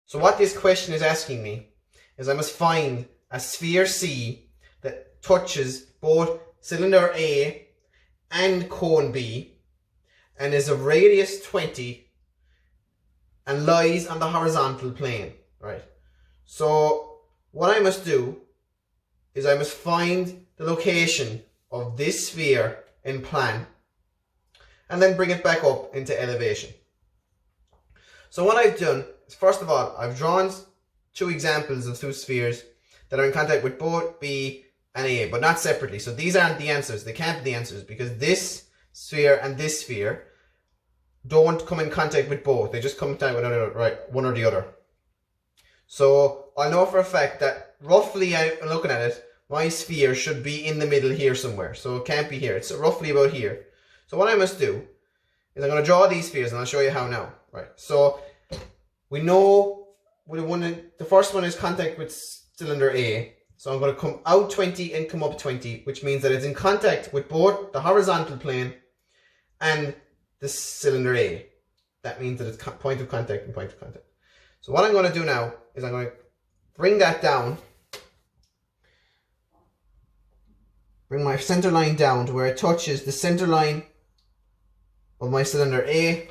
So what this question is asking me is I must find a sphere C that touches both cylinder A and cone B and is of radius 20 and lies on the horizontal plane, right? So what I must do is I must find the location of this sphere in plan and then bring it back up into elevation. So what I've done is, first of all, I've drawn two examples of two spheres that are in contact with both B and A, but not separately. So these aren't the answers. They can't be the answers because this sphere and this sphere don't come in contact with both. They just come in contact with another, right, one or the other. So I know for a fact that roughly, I'm looking at it, my sphere should be in the middle here somewhere. So it can't be here. It's roughly about here. So what I must do is I'm going to draw these spheres and I'll show you how now. Right. So we know the first one is contact with cylinder A. So I'm going to come out 20 and come up 20, which means that it's in contact with both the horizontal plane and the cylinder A. That means that it's point of contact and point of contact. So what I'm going to do now is I'm going to bring that down. Bring my center line down to where it touches the center line of my cylinder A.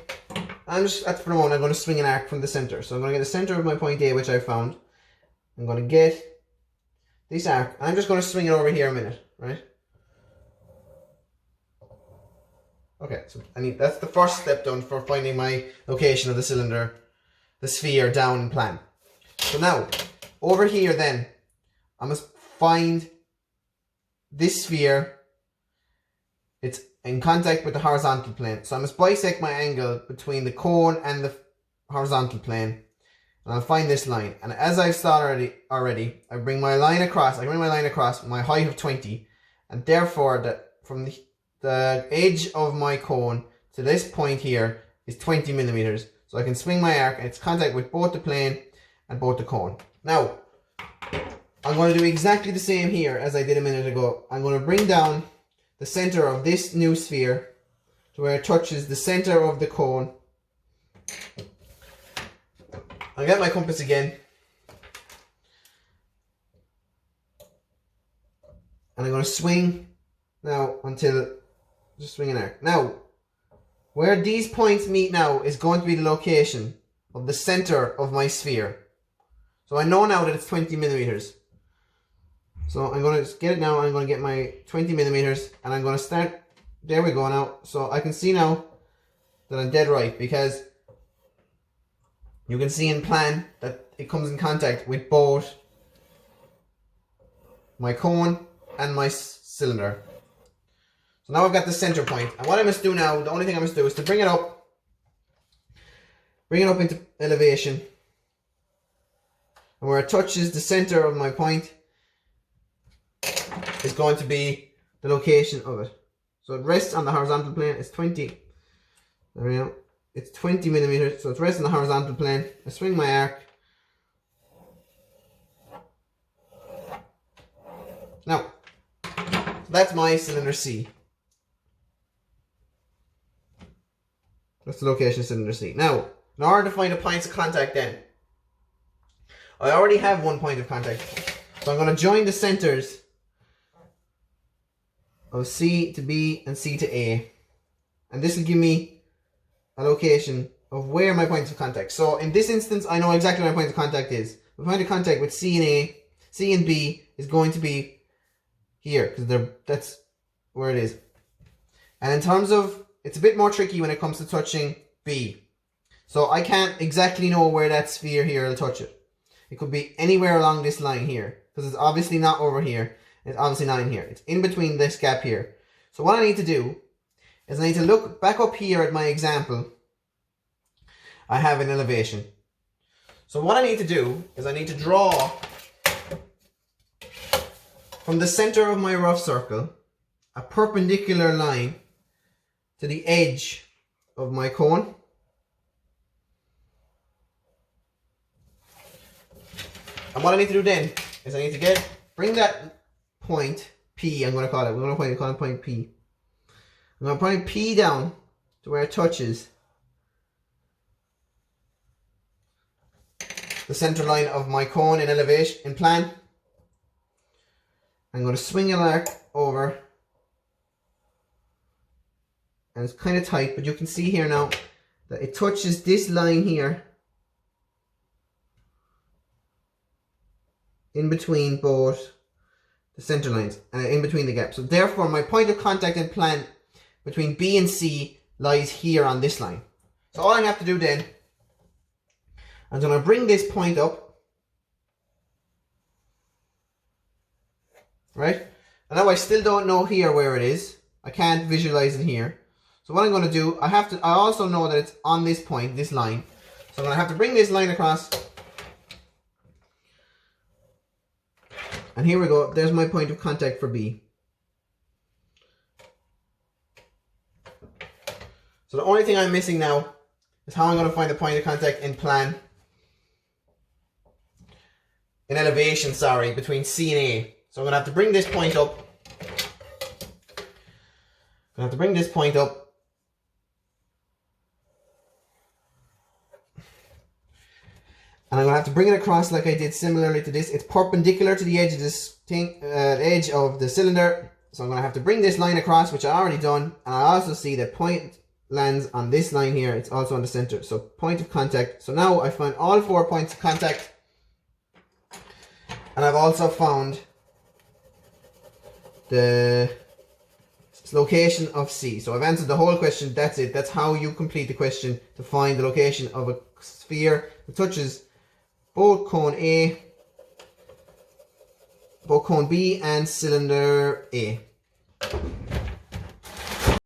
I'm just, for the moment, I'm going to swing an arc from the center. So I'm going to get the center of my point A, which I found. I'm going to get this arc. I'm just going to swing it over here a minute, right? Okay, so that's the first step done for finding my location of the cylinder, the sphere down in plan. So now, over here then, I must find this sphere. It's in contact with the horizontal plane. So I must bisect my angle between the cone and the horizontal plane. And I'll find this line. And as I've started already, I bring my line across. I bring my line across my height of 20. And therefore, that from the edge of my cone to this point here is 20 millimeters. So I can swing my arc and it's contact with both the plane and both the cone. Now, I'm going to do exactly the same here as I did a minute ago. I'm going to bring down the center of this new sphere to where it touches the center of the cone. I'll get my compass again. And I'm going to swing now until, just swing an arc. Now, where these points meet now is going to be the location of the center of my sphere. So I know now that it's 20 millimeters. So I'm going to get it now. I'm going to get my 20 millimeters and I'm going to start. There we go now. So I can see now that I'm dead right because you can see in plan that it comes in contact with both my cone and my cylinder. So now I've got the center point. And what I must do now, the only thing I must do is to bring it up into elevation. And where it touches the center of my point is going to be the location of it. So it rests on the horizontal plane. It's 20. There we go. It's 20 millimeters. So it rests on the horizontal plane. I swing my arc. Now, that's my cylinder C. That's the location of cylinder C. Now, in order to find a point of contact then, I already have one point of contact. So I'm going to join the centers of C to B and C to A. And this will give me a location of where my points of contact. So in this instance, I know exactly where my point of contact is. My point of contact with C and A, C and B is going to be here because that's where it is. And in terms of, it's a bit more tricky when it comes to touching B. So I can't exactly know where that sphere here will touch it. It could be anywhere along this line here because it's obviously not over here. It's obviously not in here. It's in between this gap here. So what I need to do is I need to look back up here at my example I have in elevation. So what I need to do is I need to draw from the center of my rough circle a perpendicular line to the edge of my cone. And what I need to do then is I need to bring that point P, I'm going to call it. We're going to call it point P. I'm going to point P down to where it touches the center line of my cone in elevation, in plan. I'm going to swing an arc over. And it's kind of tight, but you can see here now that it touches this line here in between both the center lines, in between the gaps. So therefore my point of contact in plan between B and C lies here on this line. So all I have to do then, I'm going to bring this point up, right? And now I still don't know here where it is. I can't visualize it here. So what I'm going to do, I also know that it's on this point, this line. So I'm going to have to bring this line across. And here we go, there's my point of contact for B. So the only thing I'm missing now is how I'm going to find the point of contact in plan, in elevation, sorry, between C and A. So I'm going to have to bring this point up. I'm going to have to bring this point up. And I'm going to have to bring it across like I did similarly to this. It's perpendicular to the edge of this thing, the edge of the cylinder. So I'm going to have to bring this line across, which I already done. And I also see that point lands on this line here. It's also on the center. So point of contact. So now I found all 4 points of contact. And I've also found the location of C. So I've answered the whole question. That's it. That's how you complete the question, to find the location of a sphere that touches both cone A, both cone B and cylinder A.